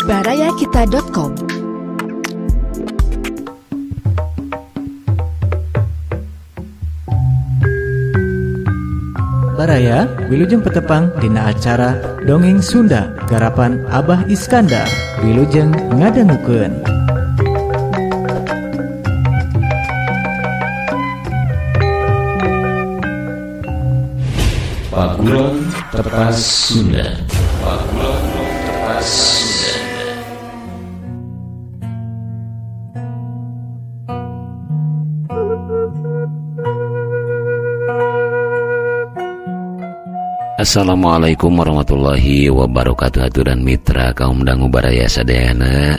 barayakita.com. Baraya wilujeng petepang dina acara Dongeng Sunda garapan Abah Iskandar. Wilujeng ngadangukeun. Paguron Tepas Sunda. Paguron Tepas Sunda. Assalamualaikum warahmatullahi wabarakatuh. Haturan mitra kaum dangu baraya sadayana,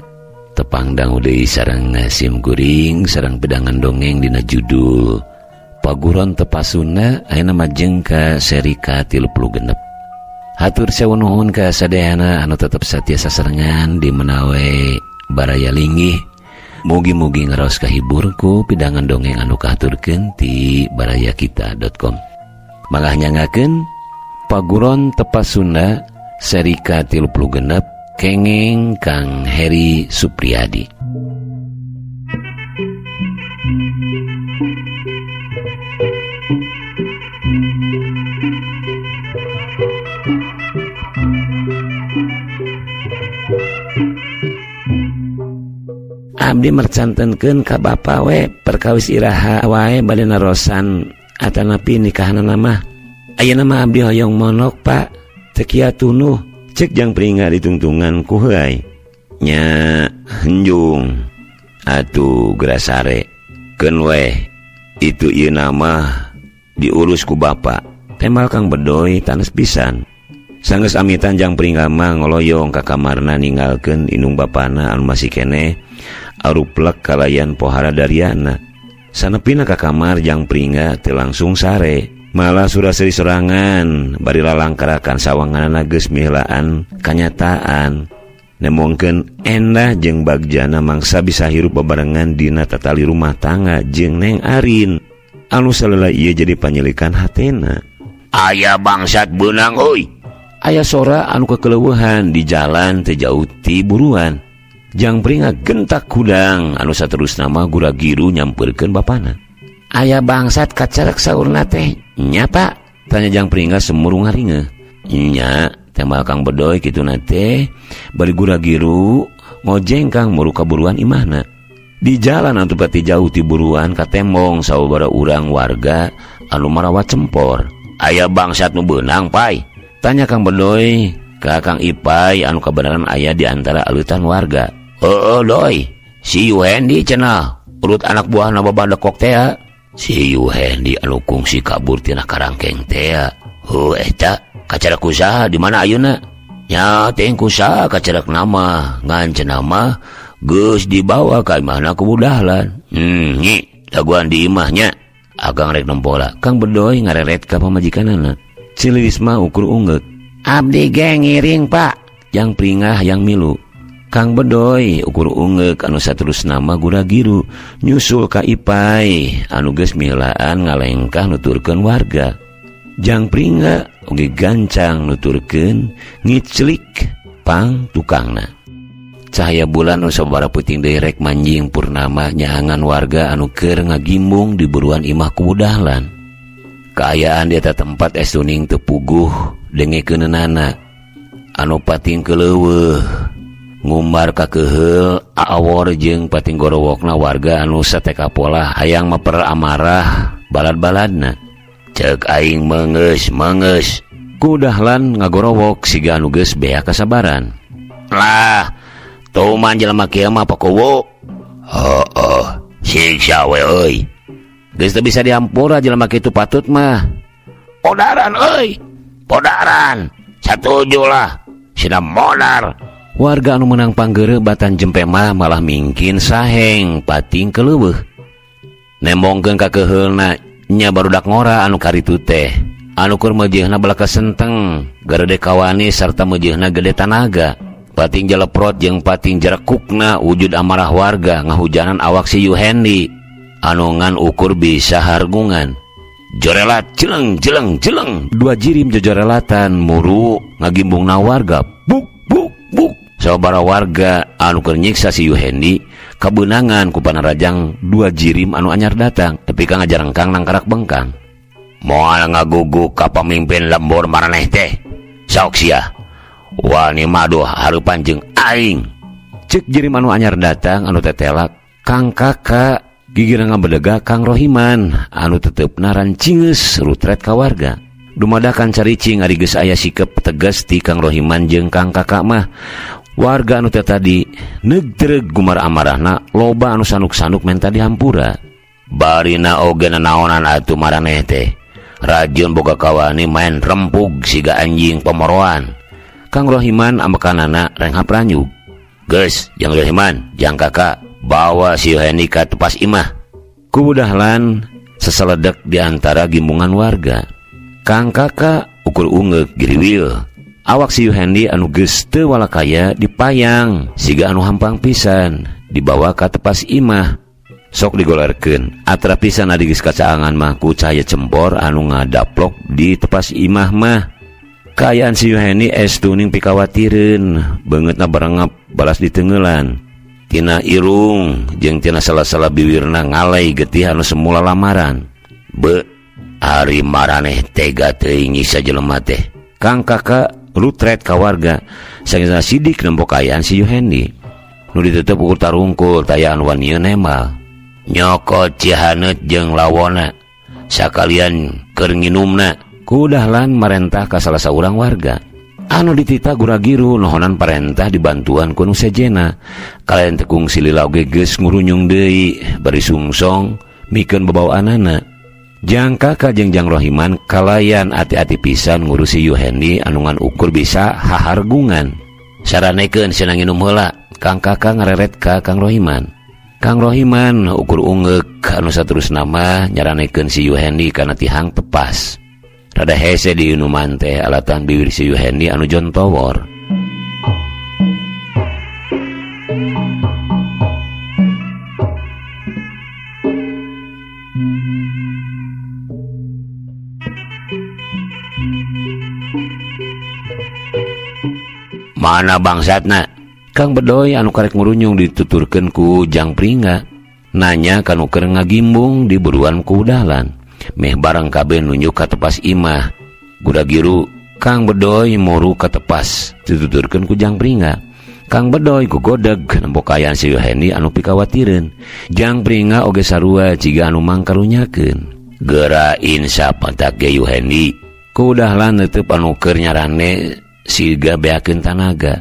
tepang dangu deui sareng sim guring sareng pedangan dongeng dina judul Paguron Tepasuna ayeuna majeng ka seri ka-36. Hatur sewu nuhun ka sadayana anu tetep satia sasarengan di menawe baraya linggih. Mugi-mugi ngaraos kahibur ku pidangan dongeng anu kahaturkeun ti barayakita.com. Mangga nyangakeun Paguron Tepasuna seri ka-36 kenging Kang Heri Supriyadi. Abdi mercantenkeun ka bapa we perkawis iraha wae bade narosan atanapi nikahanana mah. Ayeuna mah abdi hoyong monok pak teu kieu tunuh ceuk jang pringa ditungtungan ku heuy nya henjung atuh grasare keun we itu ieu nama diurus ku bapa temal Kang Bedoy tanes pisan sanggeus amitan jang pringa mah ngoloyong ka kamarna ninggalkeun indung bapana anu masih keneh aruplek kalayan pohara dariana. Sanepina ka kamar jang pringa teu langsung sare, malah surah seri sorangan bari lalangkarakan sawanganna geus mihlaan kanyataan. Nemongkeun endah jeung bagjana mangsa bisa hirup bebarengan dina tatali rumah tangga jeung Neng Arin anu salila ieu jadi panyelikan hatena. Aya bangsat beunang euy. Aya sora anu kekeleuweuhan di jalan teu jauh ti buruan. Jang pringa gentak kudang anu saterusna mah gura-giru nyampeurkeun bapana. Aya bangsat kacarek saurna teh. Nya pak, tanya jang pringa semurung haringe. Nya, temal Kang Bedoy kituna teh bari gura-giru ngojeng Kang muru kaburuan imahna. Di jalan anu pati jauh ti buruan katembong sababaraha urang warga anu marawat cempor. Aya bangsat nu beunang pai. Tanya Kang Bedoy ka Kang Ipai anu kabenaran aya di antara aleutan warga. Doi, si Yuhendi cenah urut anak buahna babadekok teh. Si Yuhendi anu kungsi kabur tina karangkeng teh. Eta kacarek usaha di mana ayeuna? Nya teh kusaha kacarek nama ngan cenah mah geus dibawa ka imahna ku budahlan. Nyi, daguan di imahnya. Agang rek nempola. Kang Bedoy ngareret ka pamajikanana. Cilis mah ukur ungeuk. Abdi ge ngiring, Pak. Yang pringah yang milu. Kang Bedoy ukur ungeuk anu saterusna mah gura-giru nyusul ka Ipai anu geus mihlaan ngalengkah nuturkeun warga. Jang pringga oge gancang nuturkeun ngiclik pang tukangna. Cahaya bulan anu sababaraha peuting deui rek manjing purnama nyaangan warga anu keur ngagimbung di buruan imah ku budahlan. Kaayaan di eta tempat estuning teu puguh dengekeunana anu pating keleuweuh ngumbar ka keheul awor jeung pating gorowokna warga anu sateka pola hayang maper amarah balad-baladna. Ceuk aing meungeus ku dahlan ngagorowok siga anu geus bea kasabaran. Lah tuh man jelema kieu mah pakowo. Heuh siksa we euy. Geus teu bisa diampura jelema kitu patut mah. Podaran euy. Podaran. Satuju lah. Sina modar. Warga anu menang panggeureu batan jempe mah malah mingkin saheng pating keleuweuh. Nembongkeun ka keheulna nya barudak ngora anu karitu teh. Anu keur meujeuhna balaka senteng, garede kawani sarta meujeuhna gede tanaga. Pating jaleprot jeung pating jarekukna wujud amarah warga ngahujanan awak si Yuhendi. Anu ngan ukur bisa hargungan. Jorelat jeleng. Dua jirim jojorelatan muru ngagimbungna warga. Buk. Sababaraha warga anu keur nyiksa si Yuhendi kabeunangan ku panarajang 2 jirim anu anyar datang tapi ka ngajarengkang nang karak bengkang. Moal ngaguguk ka pamimpin lembur maraneh teh. Saok sia. Wani maduh hareupan jeung aing. Ceuk jirim anu anyar datang anu tetelak, Kang Kakak gigirna ngabedega Kang Rohiman anu tetepna rancingeus rutret ka warga. Dumadakan caricing ari geus aya sikep tegas ti Kang Rohiman jeung Kang Kakak mah. Warga anu teh tadi negdreg gumar amarahna loba anu sanuk-sanuk menta dihampura. Barina oge nanaonan atuh maraneh teh. Rajieun boga kawani main rempug siga anjing pomoroan. Kang Rohiman ambekanana renghap ranyug. Geus, Jang Rohiman, Jang Kakak, bawa si Yuhendi ka tepas imah. Kubudahlan seseledek di antara gimbungan warga. Kang Kakak ukur ungeuk giriwil. Awak si Yuhendi anu geus teu walakaya dipayang siga anu hampang pisan dibawa ka tepas imah. Sok digolerkeun atra pisan adi geus kacaangan mah ku cahaya cempor anu ngadaplok di tepas imah mah. Kaayaan si Yuhendi estu ning pikawatireun beungeutna barangap balas ditengeulan. Tina irung jeung tina salah-salah biwirna ngalay getih anu semula lamaran. Be ari maraneh tega teuing nyiksa jelema teh. Kang Kakak rutret ka warga sageuna sidik nempo kaayaan si Yuhendi. Nu ditutup ukur tarungkul tayaan wanieun nemal. Nyokot cihaneut jeung lawona sakalian keur nginumna. Kudahlan marentah ka salah saurang warga. Anu ditita guragiru nohonan parentah dibantuan ku nu sejena. Kalayan tekung silila oge geus ngurunyung deui bari sungsong mikeun babawaanana. Jang Kakak jeung Jang Rohiman kalayan ati-ati pisan ngurusi Yuhendi anu ngan ukur bisa hahargungan. Saranekeun cenah nginum heula. Kang Kakak ngareret ka Kang Rohiman. Kang Rohiman ukur ungeuk anu saterusna mah nyaranekeun si Yuhendi kana tihang tepas. Rada hese di inuman teh alatan bibir si Yuhendi anu jontowor. Mana bangsatna? Kang Bedoy anu karek ngurunyung dituturkeun ku Jang Pringga. Nanya kanu keur ngagimbung di buruan ku dahlan. Meh bareng kabeh nunjuk ka tepas imah. Guragiru Kang Bedoy moru ka tepas dituturkeun ku Jang Pringga. Kang Bedoy gugodeg nempo kaayaan si Yuhendi anu pikawatireun. Jang Pringga oge sarua ciga anu mangkarunyakeun. Geura insap pantak ge Yuhendi. Ku dahlan teu anu keur nyarane siga beakeun tanaga.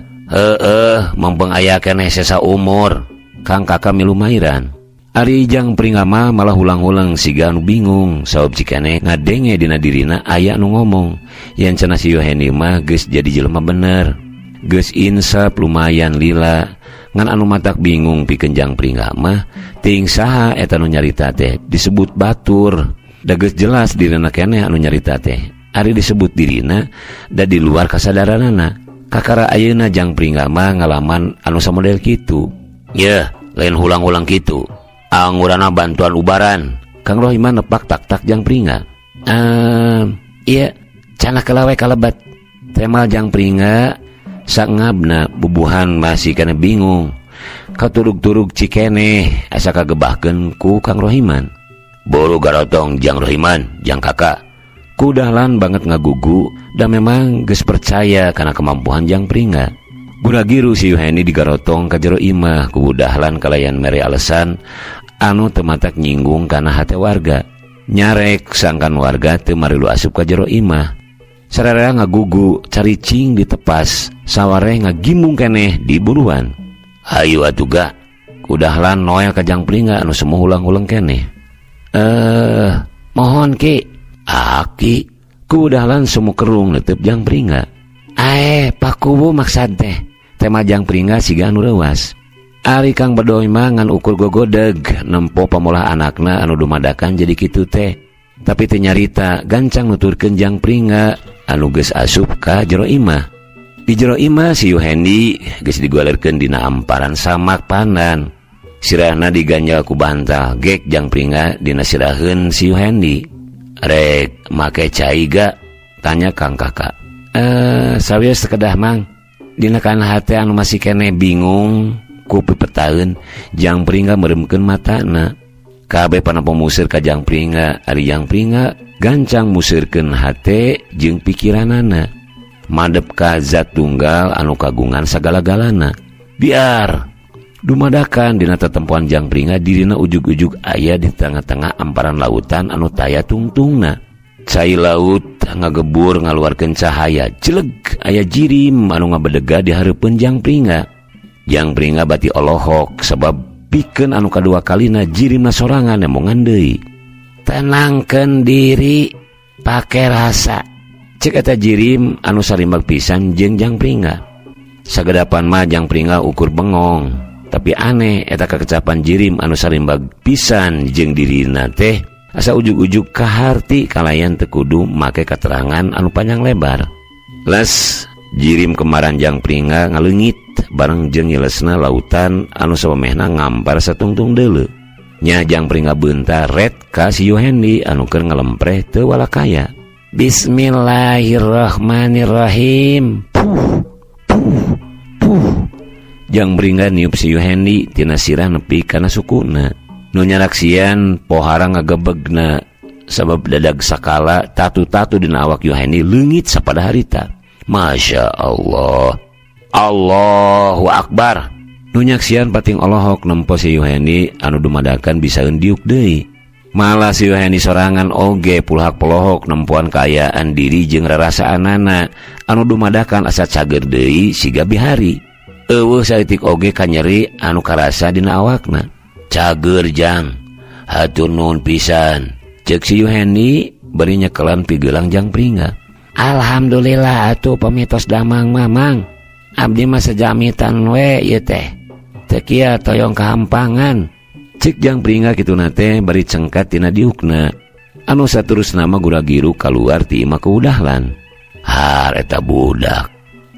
Mumpung aya keneh sesa umur. Kang Kakak milu mairan. Ari Jang Pringga mah malah ulang-ulang siga anu bingung sabab cikene ngadenge dina dirina aya anu ngomong yen cenah si Yuhendi mah geus jadi jelema bener. Geus insap lumayan lila. Ngan anu matak bingung pikeun Jang Pringga mah teuing saha eta nu nyarita teh disebut batur. Da geus jelas dirina keneh anu nyarita teh. Ari disebut dirina da di luar kasadaranana. Kakara ayeuna Jang Pringga mah ngalaman anu samodel kitu. Yeuh, lain hulang-hulang kitu. Angurana bantuan ubaran. Kang Rohiman nepak tak-tak Jang Pringga. Iya, cenah kelawe kalebat. Temal Jang Pringga sangabna bubuhan masih kana bingung. Katurug-turug cikene asa kagebahkeun ku Kang Rohiman. Boro garotong Jang Rohiman, Jang Kakak. Kudahlan banget ngagugu dan memang geus percaya karena kemampuan Jang Pringga. Guragiru si Yuhendi digarotong ka jero imah ku dahlan kalayan mere alesan anu teu matak nyinggung kana hate warga. Nyarek sangkan warga teu marilu asup ka jero imah. Sararea ngagugu caricing di tepas saware ngagimbung keneh di buruan. Hayu atuga kudahlan noel ka Jang Pringga anu semuh ulang-ulang keneh. Mohon ki Aki, ku dahlan semu kerung netep Jang Pringga. Pakubu maksad teh. Tema Jang Pringga siga anu reuas. Ari Kang Bedoy mah ngan ukur gogodeg nempo pamolah anakna anu dumadakan jadi kitu teh. Tapi teu nyarita gancang nuturkeun Jang Pringga anu geus asup ka jero imah. Di jero imah si Yuhendi geus digualerkeun dina amparan samak pandan. Sirahna diganjal ku bantal gek Jang Pringga dina siraheun si Yuhendi. Rek make cai ga? Tanya Kang Kakak. Sawios sekedah mang. dina kana hate anu masih kene bingung ku pipetaeun Jang Pringga meremkeun matana. Kabeh panapa museur ka Jang Pringga, ari Jang Pringga gancang museurkeun hate jeung pikiranana. Madep ka zat tunggal anu kagungan sagala-galana. Biar dumadakan dina tetempoan Jang Pringga dirina ujug-ujug aya di tengah-tengah amparan lautan anu taya tungtungna. Cai laut ngagebur ngaluarkeun cahaya celeg aya jirim anu ngabedega di hareupeun Jang Pringga. Jang Pringga bati olohok sebab pikeun anu kadua kalina jirimna sorangan emongan deui. Tenangkeun diri, pake rasa. Cek eta jirim anu sarimbag pisan jeung Jang Pringga. Sagedapan mah Jang Pringga ukur bengong, tapi aneh eta kakecapan jirim anu sarimbag pisan jeung dirina teh asa ujug-ujug kaharti kalayan teu kudu make katerangan anu panjang lebar. Les jirim kemaran Jang Pringga ngaleungit bareng jeung nyelesna lautan anu samemehna ngampar satungtung deuleu. Nya Jang Pringga beuntar ret ka si Yuhendi anu keur ngalempreh teu walakaya. Bismillahirrahmanirrahim. Puh, puh, puh. Jang Pringga niup si Yuhendi tina sirah nepi kana sukuna. Nu nyaraksian pohara ngagebegna sabab dadag sakala tatu-tatu dina awak Yuhendi leungit sapada harita. Masya Allah. Allahu Akbar. Nu nyaksian pating Allahok nempo si Yuhendi anu dumadakan bisa diuk deui. Malah si Yuhendi sorangan oge pulhak pelohok nempuan kaayaan diri jeung rarasaanana anu dumadakan asa cager deui siga bihari. Eueuh saeutik oge kanyeri anu karasa dina awakna. Cager Jang, hatur nuhun pisan. Ceuk si Yuhendi bari nyekelan pigelang Jang Pringga. Alhamdulillah atuh pamitos damang mamang. Abdi mah sajamitan we ieu teh. Teu kieu toyong kahampangan. Cek Jang Pringga kitu nate bari cengkat tina diukna. Anu saterusna mah gura-giru kaluar ti imah keudahlan. Har eta budak.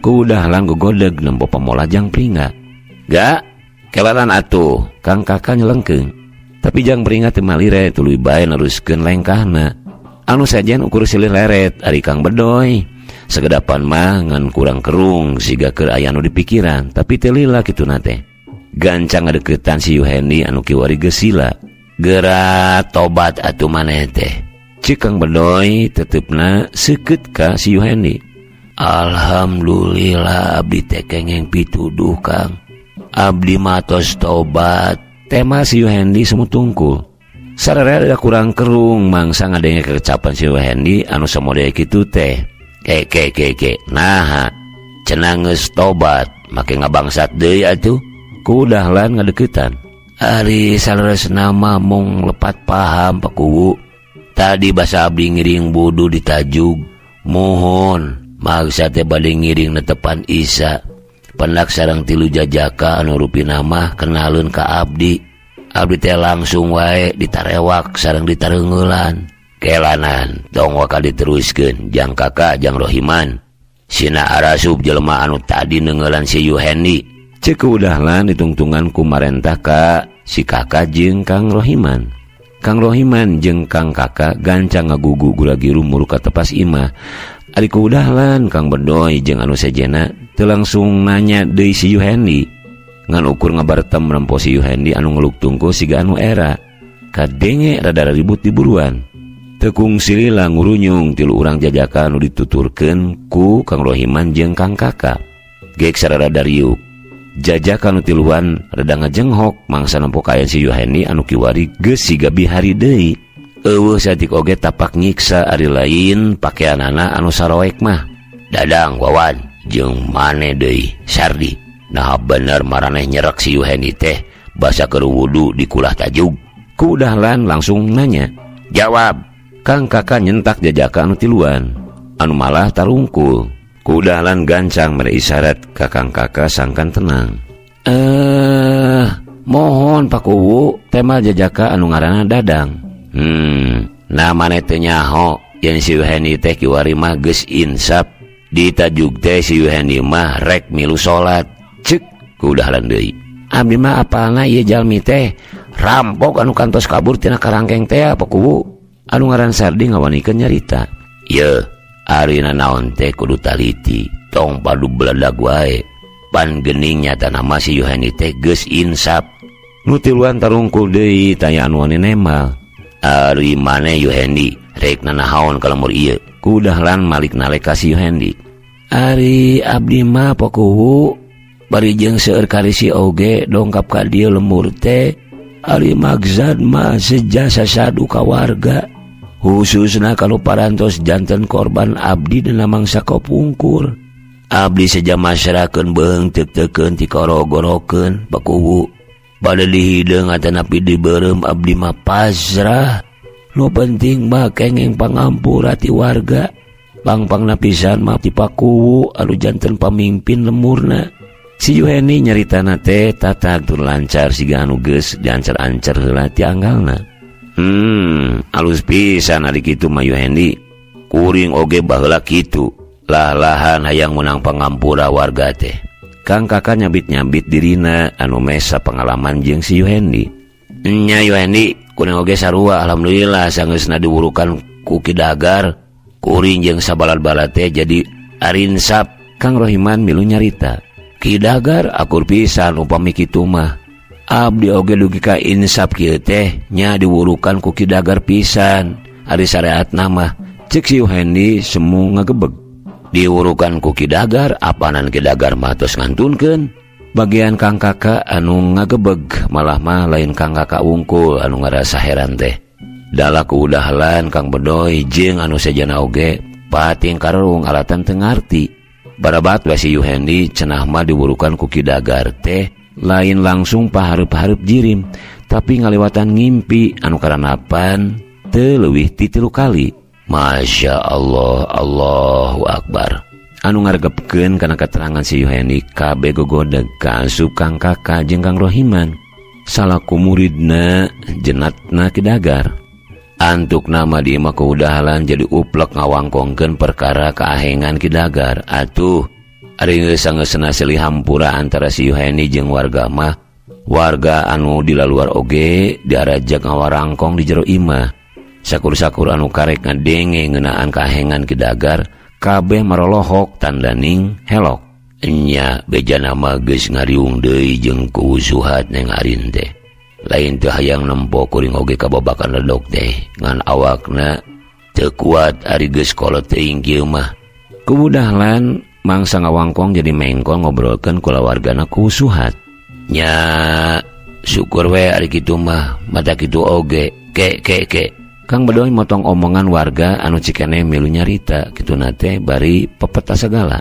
Keudahlan gogodeg nempo pamola Jang Pringga. Ga, kelaran atuh, Kang Kakak nyelengkeung. Tapi Jang Pringga teu malire tuluy bae neruskeun lengkahna. Anu sajen ukur silih leret ari Kang Bedoy. Segedapan mah ngan kurang kerung siga keur aya anu dipikiran, tapi teu lila kitu nate. Gancang ngadeukeutan si Yuhendi anu kiwari gesila. Geura tobat atuh maneh teh. Cik Kang Bedoy tetepna seukeut ka si Yuhendi. Alhamdulillah abdi teh kengeng pituduh Kang. Abdi matos tobat. Tema si Yuhendi semutungkul. Sararea ada kurang kerung mangsa ngadenge kecapan si Yuhendi anu samodaya kitu teh. Ke. Nah, cenah geus tobat, make ngabangsat deui atuh. Kudahlan ngadeuketan. Ari saleresna mah mung lepat paham Pakuwu. Tadi basa abdi ngiring budu ditajug. Mohon, magsa teh bade ngiring netepan Isa. Pendak sareng 3 jajaka anu rupina mah kenaleun ka abdi. Abdi teh langsung wae ditarewak sareng ditareungeulan. Kelanan tong waka diteruskeun Jang Kakak Jang Rohiman. Sina arasup jelema anu tadi neungeulan si Yuhendi. Cek keudahlan ditungtungan ku marentah ka si Kakak jeung Kang Rohiman. Kang Rohiman jeung Kang Kakak gancang ngagugu gura-giru mulu ka tepas imah. Ari keudahlan Kang Bedoy jeung anu sejena teu langsung nanya deui si Yuhendi. Ngan ukur ngabartem nempo si Yuhendi anu ngeluk tungku siga anu era. Kadenge rada ribut di buruan. Tekung silila ngurunyung 3 urang jajaka anu dituturkeun ku Kang Rohiman jeung Kang Kakak. Gek sarada riuk. Jajaka anu tiluan rada ngajenghok mangsa nempo kaayaan si Yuhendi anu kiwari geus siga bihari deui. Eueuh saeutik oge tapak nyiksa ari lain pakeanana anu saroek mah. Dadang Wawan jeung mane deui Sardi. Nah bener maraneh nyerek si Yuhendi teh basa keur wudu di kulah tajug. Kudahlan langsung nanya. Jawab. Kang Kakak nyentak jajaka anu tiluan. Anu malah tarungkul. Kudahlan gancang mere isyarat ka Kang Kakak sangkan tenang. Mohon Pakuwu, tema jajaka anu ngaranna Dadang. Nah maneh teu nyaho yen si Yuhendi teh kiwari mah geus insap. Ditajug teh si Yuhendi mah rek milu salat. Ceuk kudahlan deui. Abdi mah apalna ieu jalmi teh rampok anu kantos kabur tina karangkeng teh Pakuwu. Anu ngaran Sardi ngawanikeun nyarita. Ye, arina naon teh kudu taliti, tong padu beladag wae. pan gening nyata nama si Yuheni teh geus insap. Nu tiluan tarungkul deui tanya anu nemal. Ari mane Yuheni rek nanahaon kalemur ieu. Kudahlan malik nalek ka si Yuheni. Ari abdi mah pokuhu bari jeung seueur karisi oge dongkap ka dieu lemur teh. Ari maksad mah sejasa sadu ka warga. Khususna kalau parantos janten korban abdi dina mangsa kopungkur. Abdi saja masyarakeun beung teuk-teukeun ti korogorokeun bakuwu. Bade dihideung atanapi dibeureum abdi mah pasrah. Nu penting mah kenging pangampura ti warga. Pang-pangna pisan mah ti pakuwu anu janten pamimpin lemurna. Si Yuheni nyaritana teh tatag tur lancar siga anu geus diancer-ancer heula ti anggalna. Alus pisan ari kitu mah Yuheni. Kuring oge baheula kitu. Lah-lahan hayang menang pangampura warga teh. Kang Kakak nyabit-nyabit dirina anu mesa pengalaman jeung si Yuheni. Nya Yuheni, kuring oge sarua alhamdulillah sangeusna diwurukan ku Kidagar. Kuring jeung sabalad-balad teh jadi arinsap. Kang Rohiman milu nyarita. Kidagar akur pisan upami kitu mah. Abdi oge dugi ka insap kieu teh nya diwurukan ku Kidagar pisan. Ari syariat nama cek si Yuheni semu ngagebeg. Diwurukan ku Kidagar apanan Kidagar mah tos ngantunkeun. Bagian Kang Kakak anu ngagebeg malah mah lain Kang Kakak wungkul anu ngarasa heran teh. Dala kuudahlan Kang Bedoy jeung anu sajana oge pating karung alatan teu ngarti. Barabat we si Yuheni cenah mah diwurukan ku Kidagar teh lain langsung pahareup-hareup jirim, tapi ngaliwatan ngimpi anu karanapan teu leuwih ti 3 kali. Masya Allah, Allahu Akbar. Anu ngaregepkeun kana keterangan si Yuheni kabeh gogodeg kaasup Kang Kakak jeung Kang Rohiman salaku muridna jenatna Kidagar. Antuk nama di imah keudahlan jadi uplek ngawangkongkeun perkara keahengan Kidagar. Atuh ari geus-geusna silih hampura antara si Yuheni jeung warga mah. Warga anu di laluar oge diarajak ngawarangkong di jero imah. Sakur-sakur anu karek ngadenge ngeunaan kahengan Kidagar kabeh marolohok tandaning helok. Nya bejana mah geus ngariung deui jeung kuusuhat neng arin teh. Lain teu hayang nempo kuring oge kababakan ledok teh ngan awakna teu kuat ari geus kolot teuing kieu mah. Kudahlan mangsa ngawangkong jadi mengkol ngobrolkeun kula wargana kuusuhat. Nya syukur we ari kitu mah mata kitu oge ke. Kang Bedoy motong omongan warga anu cikene milu nyarita kituna teh bari pepeta sagala.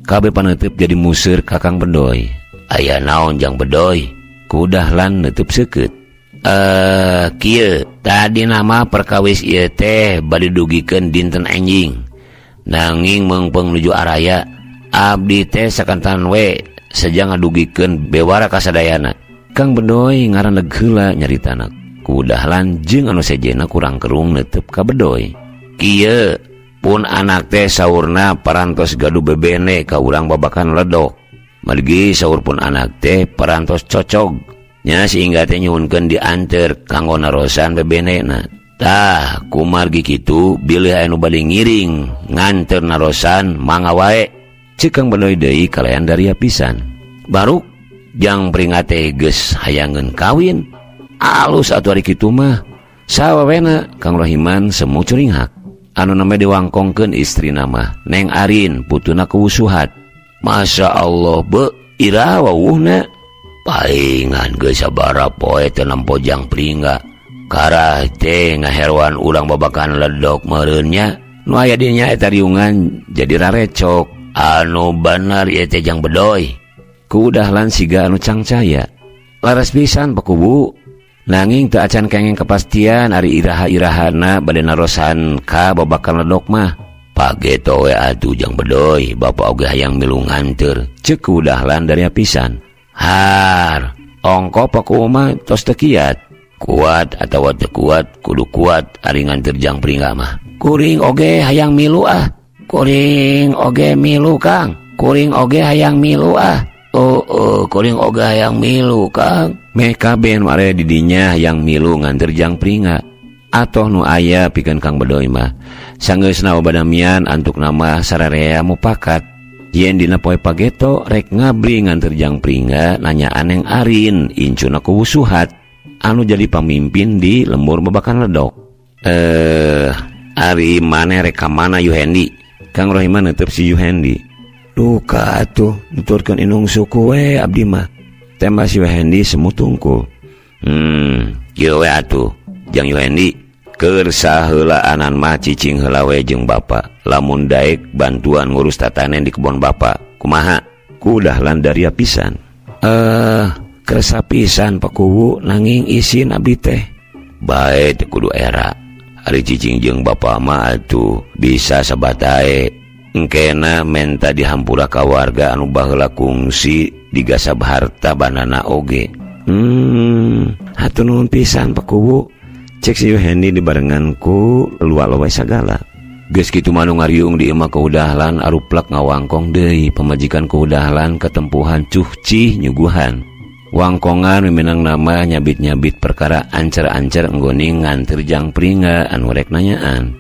Kabeh paneuteup jadi museur ka Kang Bedoy. Aya naon Jang Bedoy? Kudahlan neutup seukeut. Kieu tadi nama perkawis ieu teh bade dugikeun dinten enjing. Nanging meungpeung nuju araya abdi teh sakantan we saja ngadugikeun bewara kasadayana. Kang Bedoy ngaraneg heula nyaritana. Kudahlan jeung anu sejena kurang kerung neutup ka Bedoy. Kieu pun anak teh saurna parantos gaduh bebene ka urang babakan ledok. Margi saur pun anak teh parantos cocog. Nya sehingga teh nyuhunkeun dianter kanggo narosan bebenena. Tah kumargi kitu bilih anu bade ngiring nganter narosan mangga wae. Ceuk Kang Bedoy deui kalayan daria pisan. Baruk jang peringat teh geus hayangeun kawin. Alus atuh ari kitu mah. Sawawena Kang Rohiman semu curinghak. Anu name diwangkongkeun istrina mah Neng Arin putuna kuusuhat. Masya Allah be iraha wawuhna. Paingan geus sabaraha poe teu nampo jang pringga. Karah teh ngaherwan urang babakan ledok meureunnya. Nu aya dinya eta riungan jadi rarecok. Anu bener ieu teh Jang Bedoy. Kudahlan siga anu cangcaya. Laras pisan pakubu. Nanging teu acan kengeng kepastian ari iraha-irahana bade narosan ka babakan ledok mah. Pageto we atuh Jang Bedoy, bapak oge hayang milu nganter. Ceuk kudahlan dari pisan. Har, ongko paku mah tos teu kiat. Kuat atawa teu kuat, kudu kuat ari nganter Jang Pringga mah. Kuring oge hayang milu ah. Kuring oge milu Kang. Kuring oge hayang milu ah. Kuring oge hayang milu Kang. Meh kabeh nu area di dinya hayang milu nganter Jang Pringga. Atoh nu aya pikeun Kang Bedoy mah. Sanggeusna babadamian antuk nama sararea mupakat. yen dina poe pageto rek ngabri nganter Jang Pringga nanyaan yang arin incuna ku wusuhat anu jadi pamimpin di lembur babakan ledok. Ari maneh rek ka mana Yuhendi? Kang Rohiman netep si Yuhendi. Duh ka atuh nuturkeun inung suku we abdi mah. Tembak si Yuhendi semutungkul. Kieu we atuh Jang Yuhendi keur saheula anan mah cicing heula we jeung bapa. Lamun daek bantuan ngurus tatanen di kebon bapa. Kumaha? Ku dahlan daria pisan. Kersa pisan pakuwu nanging isin abdi teh. Bae teh kudu era. Ari cicing jeung bapa mah atuh bisa sabatae. Engkena menta dihampura ka warga anu baheula kungsi digasab harta banana oge. Hatur nuhun pisan pakuwu. Cek si Yuhendi dibarengan ku luak-luak sagala. Geus kitu manu ngariung di imah keudahlan aruplak ngawangkong deui pamajikan keudahlan ketempuhan cuhcih nyuguhan. Wangkongan memenang nama nyabit-nyabit perkara ancer-ancer enggoning nganter Jang Pringga anu rek nanyaan.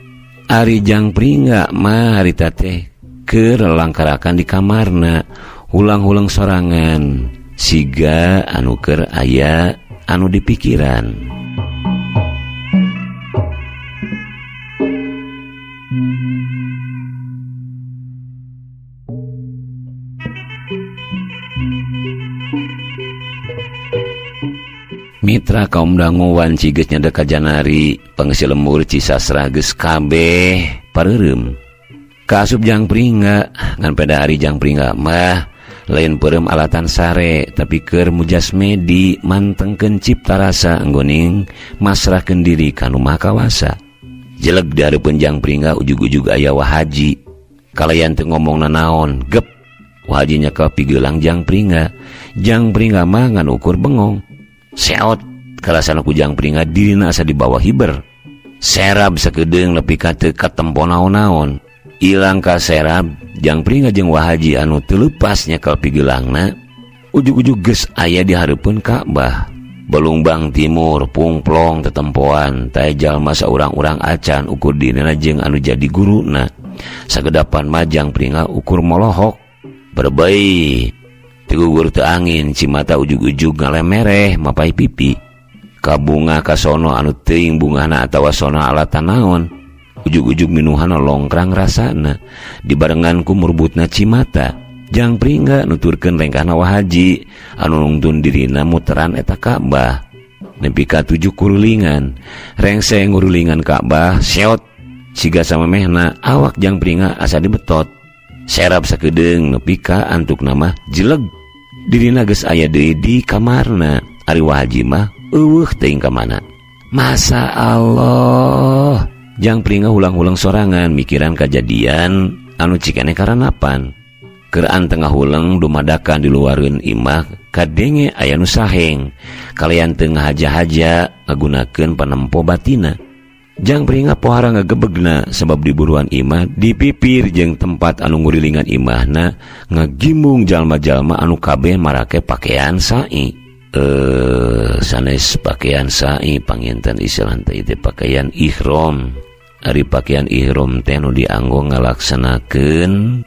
Ari Jang Pringga mah harita teh keur langkarakan di kamarna hulang-hulang sorangan siga anu keur aya anu dipikiran. Mitra kaum danguwan cigeus nyada ka janari pangeusi lembur Cisasra geus kabeh pareureum. Kaasup Jang Pringga ngan pada hari Jang Pringga mah lain peureum alatan sare tapi keur mujasmedi mantengkeun cipta rasa enggoning masrahkeun diri ka nu maha kawasa. Jeleg di hareupeun Jang Pringga ujug-ujug aya Wahaji. Kalayan teu ngomongna naon, gep. Wahaji nyakel pigeulang Jang Pringga. Jang Pringga mah ngan ukur bengong. Seot kalasan ku Jang Pringga dirina asa di bawah hiber. Serab sakedeung nepi ka teu katempo naon-naon. Ilang ka serab Jang Pringga jeung Wahaji anu teu leupas nyakel pigeulangna ujug-ujug geus aya di hareupeun Ka'bah. Belumbang timur pungplong tetempoan teh jalma saurang-urang acan ukur dinana jeung anu jadi guruna. Sagedapan mah Jang Pringga ukur molohok. Berbei tigugur teu angin cimata ujug-ujug ngalemereh mapai pipi. Kabunga kasono anu teuing bungana atawa sona alatan naon. Ujug-ujug minuhana longkrang rasana dibarengan ku murbutna cimata. Jang Pringga nuturkeun rengkahna Wahaji anu nungtun dirina muteran eta Ka'bah nepi ka 7 kurulingan. Rengse ngurulingan Ka'bah seot siga samemehna awak Jang Pringga asa dibetot. Serap sakedeung nepi ka antuk nama jeleg. Dirina geus aya deui di kamarna. Ari Wahaji mah eueuh teuing ka mana. Masa Allah. Jang Pringga ulang-ulang sorangan mikiran kejadian anu cikene karanapan. Keuraan tengah ulang dumadakan di luareun imah kadenge aya nu saheng. Kalian tengah haja-haja ngagunakeun panempo batina. Jang Pringga pohara ngagebegna sebab di buruan imah dipipir jeung tempat anu ngurilingan imahna ngagimbung jalma-jalma anu kabeh marake pakaian sa'i. Sanes pakaian sa'i panginten istilah teh pakaian ihram. Ari pakaian ihram teh nu dianggo ngalaksanakeun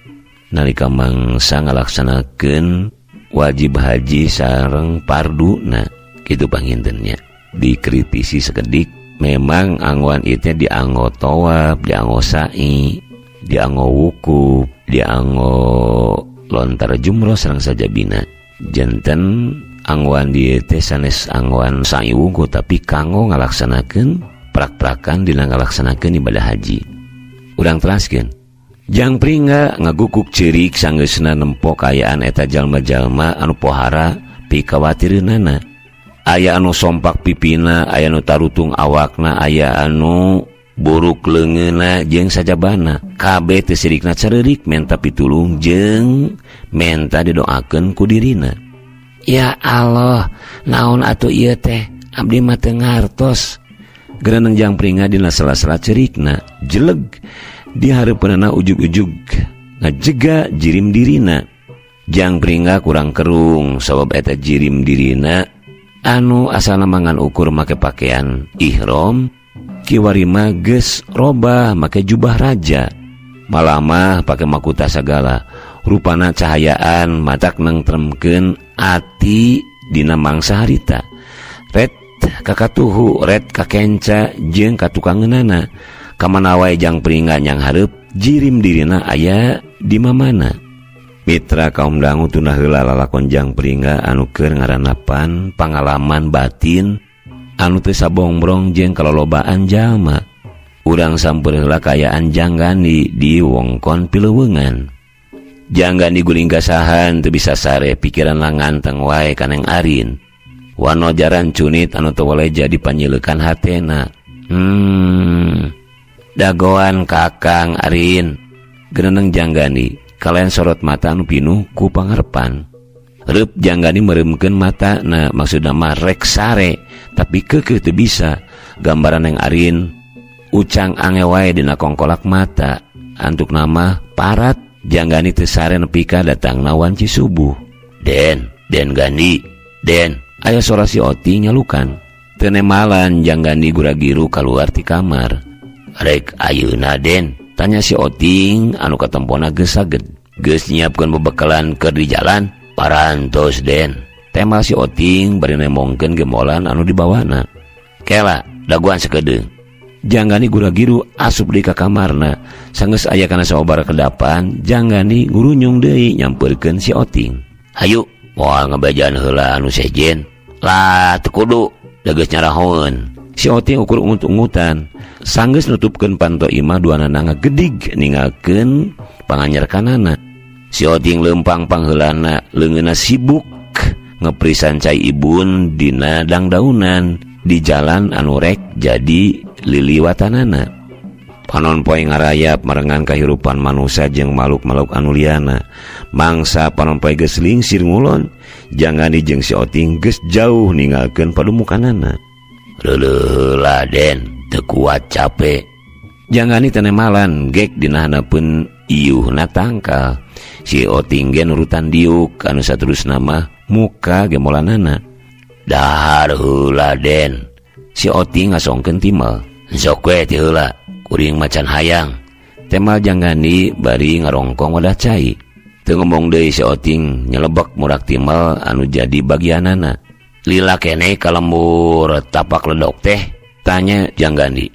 nalika mangsa ngalaksanakeun wajib haji sareng parduna kitu pangintennya. Dikritisi sakedik memang anggoan itu dianggo tawaf, dianggo sa'i, dianggo wukuf, dianggo lontar jumroh sareng sajabina. Janten anggoan dieu teh sanes anggoan sa'i wukuf tapi kanggo ngalaksanakeun prak-prakan dina ngalaksanakeun ibadah haji. Urang teraskeun. Jang Pringga ngagukuk ceurik sanggeusna nempo kaayaan eta jalma-jalma anu pohara pikawatirunana. Aya anu sompak pipina, aya anu tarutung awakna, aya anu buruk leungeuna jeung sajabana. Kabeh teh sirikna careurik menta pitulung jeung menta didoakeun ku dirina. Ya Allah, naon atuh ieu teh? Abdi mah teu ngartos. Geraneng Jang Pringga dina sela-sela ceurikna, jeleg di hareupeunna ujug-ujug ngajega jirim dirina. Jang Pringga kurang kerung sabab eta jirim dirina anu asalna mangan ukur make pakaian ihram kiwari mah geus robah make jubah raja. Malah mah pake makuta sagala. rupana cahayaan matak nengtremkeun ati dina mangsa harita. Red kakatuhu, red kakenca jeung katukangeunana, kamana wae jang pringa nyang hareup jirim dirina aya di mamana. Mitra kaum dangu tunah heula lalakon jang pringa anu keur ngaranapan pangalaman batin anu teu sabongbrong jeung kalolobaan jalma. Urang sampeur heula kayaan Janggani di wongkon pileuweungan. Janggani guling gasahan teu bisa sare pikiran langanteng wae kaneng Arin. Wano jaran cunit anu teu waleh jadi panyeleukan hatena. Dagoan Kakang Arin, geuneuneung Janggani kalayan sorot mata anu pinuh ku pangarepan. Reup Janggani meuremkeun matana, maksudna mah rek sare tapi keukeuh teu bisa. Gambaran yang Arin ucang ange wae dina kongkolak mata, antuk nama parat. Janggani teu sare nepi ka datangna wanci subuh. Den Gani, Den, aya suara si Oti nyalukan. Teu nemalan Janggani gura-giru kaluar ti kamar. Rek ayeuna Den, tanya si Oting anu katempona geus saged. Geus nyiapkeun bebekalan keur di jalan. Parantos Den, tema si Oting bari nemongkeun gemolan anu dibawana. Kela daguan sakedeung. Janggani gura-giru asup deui ka kamarna. Sanggeus aya kana saobar kedapan, Janggani ngurunyung deui nyampeurkeun si Oting. Hayu, moal ngabajaan heula anu sejen. Lah teu kudu, da geus nyarahoeun. Si Oting ukur ungut-ungutan. Sanggeus nutupkeun panto imah duanana ngagedig ninggalkeun panganyarkanana. Si Oting leumpang pangheulana leungeunna sibuk ngeprisan cai ibun dina dangdaunan di jalan anu rek jadi liliwatanana. Panon poe ngarayap marengan kahirupan manusia jeung makhluk-makhluk anu liana. Mangsa panon poe geus lingsir ngulon, Janggani jeung si Oting geus jauh ninggalkeun padumukanana. Leulah Den, teu kuat capek. Janggani teu nemalan gek dina hanapeun ieuhna tangkal. Si Oting ge nurutan diuk anu saterusna mah muka gemolanana. Dahar heula Den. Si Oting ngasongkeun timel. Sok we ti heula, kuring macan hayang. Temal Janggani bari ngarongkong wadah cai. Teu ngomong deui si Oting nyelebek murak timel anu jadi bagianana. Lila kene kalembur tapak ledok teh, tanya Janggani.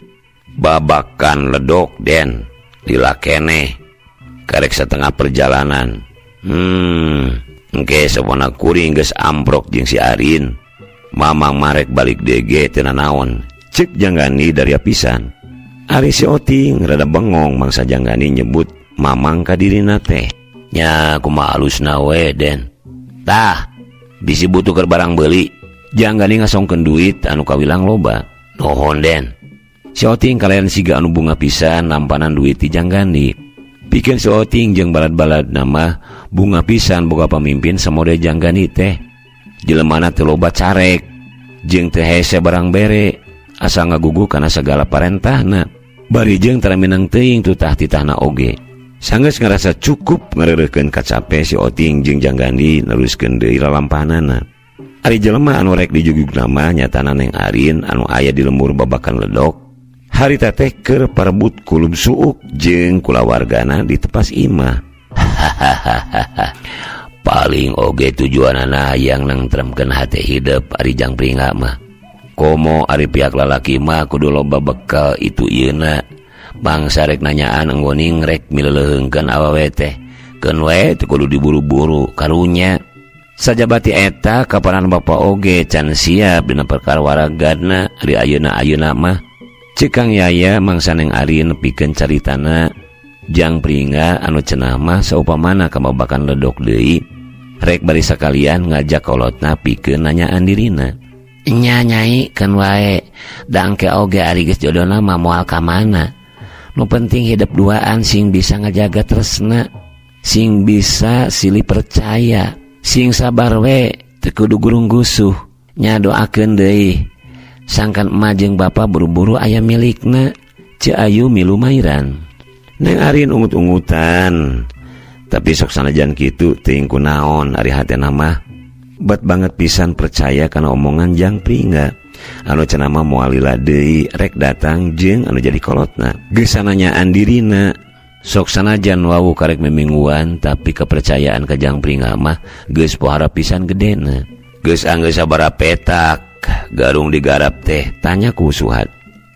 Babakan ledok Den, lila kene karek setengah perjalanan. Engke sapona kuring geus amprok jeung si Arin. Mamang marek balik dege teu nanaon, cek Janggani dari apisan. Ari si Oting rada bengong mangsa Janggani nyebut mamang ka dirina teh. Nya kumaha alusna we Den. Tah, bisi butuh keur barang beuli. Janggani ngasongkeun duit anu kawilang loba. Nuhun Den. Si Oting kalayan siga anu bunga pisan nampanan duit ti Janggani. Pikeun si Oting jeung balad-balad nama bunga pisan boga pamimpin samode Janggani teh. Jelemana teu loba carek jeung teu hese barang bere, asa ngagugu kana sagala parentahna. Bari jeung tara minang teuing tutah titahna oge. Sanggeus ngarasa cukup ngareureukkeun kacape si Oting jeung Janggani neruskeun deui lalampanana. Ari jelema anu rek dijugugna mah nyatana Neng Arin anu aya di lembur babakan ledok. Harita teh keur parebut kulub suuk jeung kulawargana di tepas imah. Paling oge tujuanana hayang nangtremkeun hate hidup ari jang pringa mah. Komo ari pihak lalaki mah kudu loba bekal itu ieuna. Bangsa rek nanyaan enggoning rek mileuleungkeun awewe teh. Keun we teu kudu diburu-buru karunya. Sajabati eta kaparan bapa oge can siap dina perkara waragadna ari ayeuna mah. Ceuk Kang Yaya mangsa Neng Arin nepikeun caritana jang pringa anu cenah mah saupamana kamabakan ledok deui. Rek bari sakalian ngajak kolotna pikeun nanyaan dirina. Nya Nyai keun wae, da engke oge ari geus jodona mah moal ka mana. Nu penting hidup duaan sing bisa ngajaga tresna, sing bisa silih percaya. Sing sabar we teu kudu gurung gusuh. Nya doakeun deui sangkan emak jeung bapa buru-buru aya milikna. Ceu ayu milu mairan. Neng Arin ungut-ungutan. Tapi sok sanajan kitu teuing kunaon ari hatena mah bet banget pisan percaya kana omongan jang pringa. Anu cenah mah moal lila deui rek datang jeung anu jadi kolotna. Geus sananyaan dirina. Sok sanajan wau karek memingguan tapi kepercayaan kajang pringah mah geus pohara pisan gedena. Geus anggeus sabaraha petak garung digarap teh, tanya ku Suhat.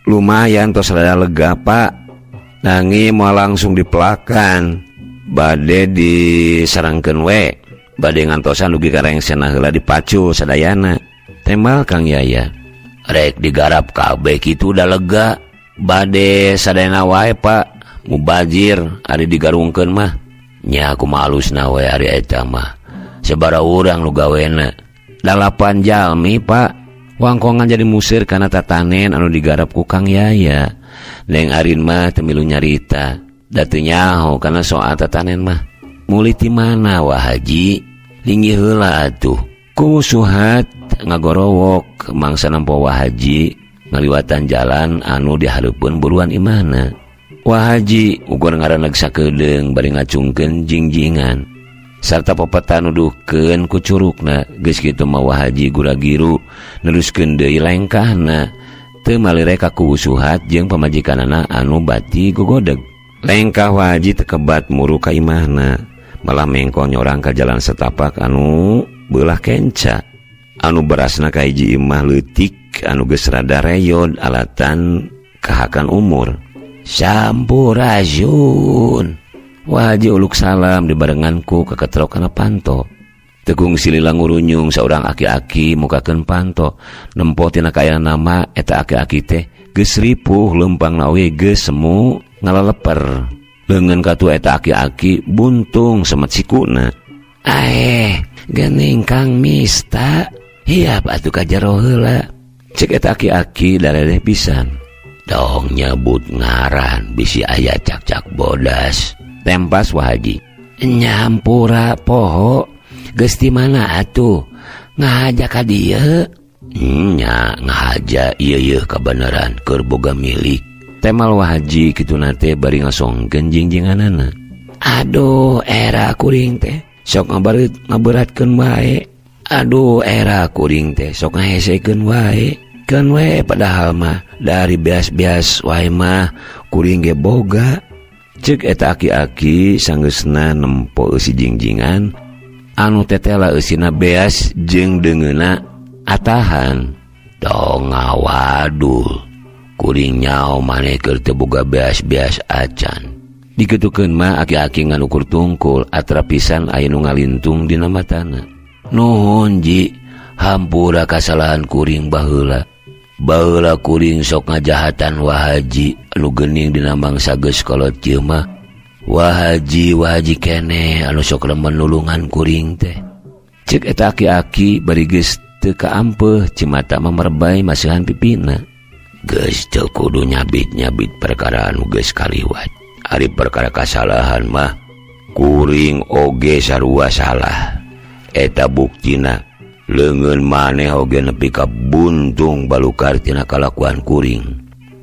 Lumayan tos rada lega Pak, nangi mau langsung dipelakan, bade disarangkeun we, bade ngantosan dugi karengsena heula dipacu sadayana. Tembal Kang Yaya, rek digarap kabeh kitu udah lega, bade sadayana wae Pak, mubazir ari digarungkeun mah. Nya aku malusna we ari eta mah, sabaraha urang nu gawena 8 jalmi Pak. Wangkongan jadi musir karena tatanen anu digarap ku Kang Yaya. Neng Arin mah teu milu nyarita. Da teu nyaho kana soal tatanen mah. Muli ti mana Wah Haji? Linggih heula atuh. Ku Suhat ngagorowok mangsa nampo Wah Haji ngaliwatan jalan anu dihareupeun buruan imahna. Wah Haji ukur ngaraneg sakedeung bari ngacungkeun jingjingan. Sarta pepeta nuduhkeun ku curugna, geus kitu mah Wah Haji gura-giru neruskeun deui lengkahna. Teu malirek ka ku Suhat jeung pamajikanana anu bati gogodeg. Lengkah Wah Haji teu kebat muru ka imahna, malah mengko nyorang ka jalan setapak anu beulah kenca. Anu berasna ka hiji imah leutik anu geus rada reyod alatan kahakan umur. Sampurasun. Wah Haji uluk salam dibarenganku keketrok kana panto. Tegung silila ngurunyung saurang aki-aki mukakeun panto. Nempo tina kaya nama eta aki-aki teh geus ripuh leumpangna we geus semu ngalaleper. Leungeun katu eta aki-aki buntung semet sikuna. Geuning Kang Mista. Hiap atuh ka jero heula. Cek eta aki-aki daredeh pisan. Dong nyebut ngaran bisi aya cak-cak bodas. Tempas Wah Haji. Nyampura poho geus di mana atuh? Ngahaja ka dieu? Nya ngahaja ieu kabeneran keur boga milik. Temal Wah Haji kitu nate bari ngasongkeun jingjinganana. Aduh era kuring teh sok ngaberatkeun wae. Aduh era kuring teh sok ngahesekeun wae. Keun we padahal mah dari beas-beas wae mah kuring ge boga. Cek eta aki-aki sanggeusna nempo eusi jingjingan anu tetela eusina beas jeung deungeuna atahan. Dong ngawadul kuring nyao maneh keur teu boga beas-beas acan. Diketukeun mah aki-aki ngan ukur tungkul atra pisan aya nu ngalintung dina matana. Nuhun Ji, hampura kasalahan kuring baheula. Baheula kuring sok ngajahatan Wah Haji anu geuning dina mangsa geus kolot ieu mah. Wah Haji kene anu sok remen nulungan kuring teh. Ceuk eta aki-aki bari geus teu kaampeuh cimata memerbay masihan pipina. Geus teu kudu nyabit-nyabit perkara anu geus kaliwat. Ari perkara kasalahan mah kuring oge sarua salah. Eta buktina leungeun maneh oge nepi ka buntung balukar tina kalakuan kuring.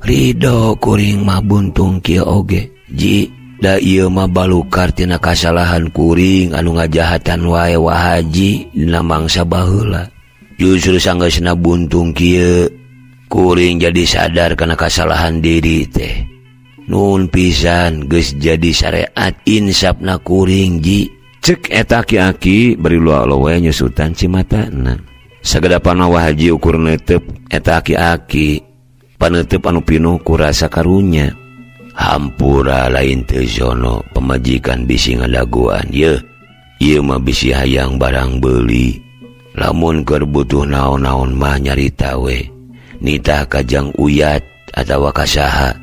Ridho kuring mah buntung kieu oge. Ji, da ieu mah balukar tina kasalahan kuring anu ngajahatan wae Wah Haji dina mangsa baheula. Justru sanggeusna buntung kieu kuring jadi sadar kana kasalahan diri teh. Nuhun pisan geus jadi syariat insapna kuring Ji. Cek eta aki-aki beri luak-luak we nyusutan cimatana. Sagedapana Wah Haji ukur neuteup eta aki-aki paneuteub anu pinuh ku rasa karunya. Hampura lain teu jono pemajikan bisi ngadaguan ye. Ieu mah bisi hayang barang beuli. Lamun keur butuh naon-naon mah nyarita we. Nitah kajang uyat atawa kasaha.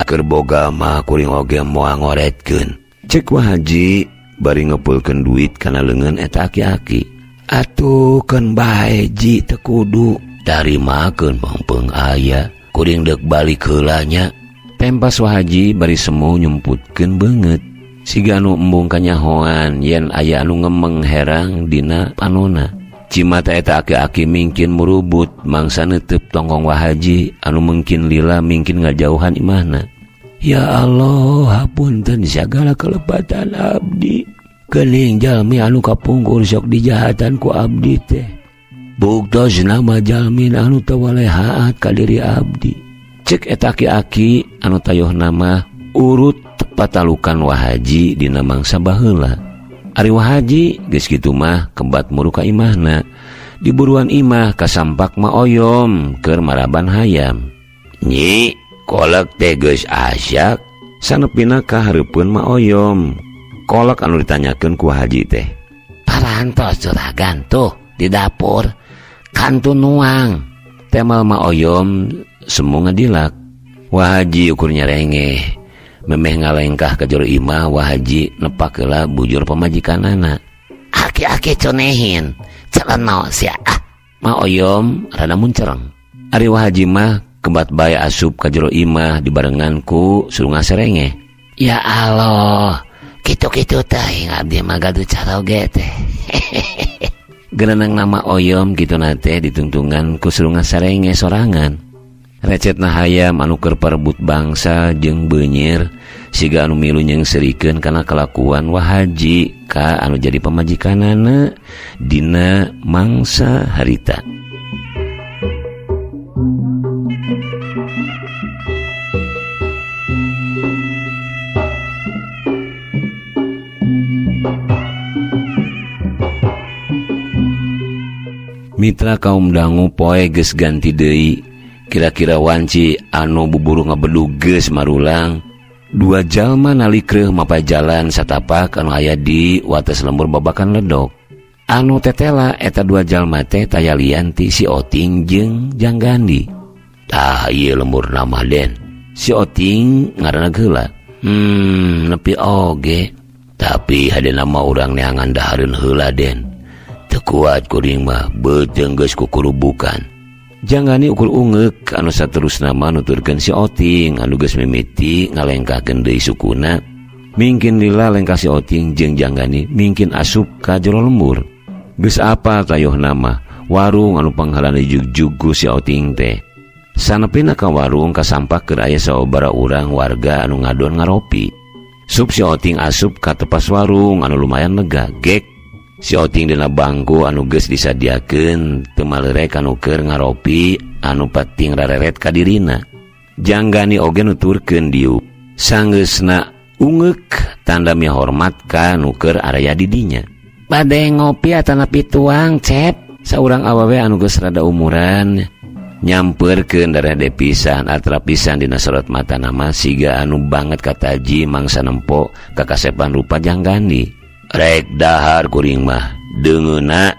Keur boga mah kuring oge moal ngoretkeun. Cek Wah Haji bari ngepulkeun duit kana leungeun eta aki-aki. Atuh keun bae Ji teu kudu tarimakeun pengpeung aya kuring deuk balik heula nya. Tempas Wah Haji bari semu nyumputkeun beungeut siga anu embung kanyahoan yen aya anu ngemeng herang dina panonna. Cimata eta aki-aki mingkin murubut mangsa neuteub tonggong Wah Haji anu mungkin lila mingkin ngajauhan imahna. Ya Allah, hapunten segala kelepatan abdi. Geuning jalmi anu kapungkur sok dijahatan ku abdi teh. Buktos nama jalmi anu teu walehaat ka diri abdi. Cek eta aki-aki anu tayoh nama urut patalukan Wahaji dina mangsa baheula. Ari Wahaji geus kitu mah kebat muru ka imahna. Diburuan imah kasampak ma oyom keur maraban hayam. Nyi, kolak teh geus asyak. Sanepina ka hareupeun ma oyom. Kolak anu ditanyakeun ku Wahaji teh. Parantos juragan tuh di dapur. Kantu nuang. Temal ma oyom semu ngadilak. Wahaji ukur nyarengeh. Memeh ngalengkah ke jero imah. Wahaji nepak heula bujur pamajikanana. Aki-aki conehin celana sia ma oyom rada muncereng. Ari Wahaji mah kebat bae asup ka jero imah dibarengan ku sulunga serenge. Ya Allah, kitu-kitu teh abdi mah gaduh cara oge teh. Gerenang nama oyom kitu nate ditungtungan ku sulunga serenge sorangan. Recetna hayam anu keur parebut bangsa jeung beunyeer siga anu milu nyengsirikeun kana kelakuan Wahaji ka anu jadi pamajikanana dina mangsa harita. Mitra kaum dangu poe geus ganti deui. Kira-kira wanci anu buburu ngabedug geus marulang. Dua jalma nalikreuh mapai jalan satapak anu aya di wates lembur babakan ledok. Anu tetela eta dua jalma teh tayalian ti si Oting jeung Janggandi. Tah ieu lembur nama Den. Si Oting ngaranna heula. Nepi oge. Tapi hade nama urang neangan dahareun heula Den. Teu kuat kuring mah beuteung geus kukurubukan. Janggani ukur ungeuk anu saterusna mah nuturkeun si Oting anu geus mimiti ngalengkahkeun deui sukuna. Mingkin lila lengkah si Oting jeung Janggani mingkin asup ka jero lembur. Geus apa tayuhna mah warung anu panghalan dijugjug ku si Oting teh. Sanepina ka warung kasampak keur aya sababaraha urang warga anu ngadon ngaropi. Sup si Oting asup ka tepas warung anu lumayan lega. Gek si Oting dina bangku anu geus disadiakeun teu malerek anu keur ngaropi anu pating rareret ka dirina. Janggani oge nuturkeun dieu. Sanggeusna ungeuk tanda mihormat ka anu keur araya di dinya. Bade ngopi atanapi tuang, Cep. Saurang awewe anu geus rada umuran nyampeurkeun darade pisan atrap pisan dina sorot mata nama siga anu banget kataji mangsa nempo kakasepan rupa Janggani. Rek dahar kuring mah deungeuna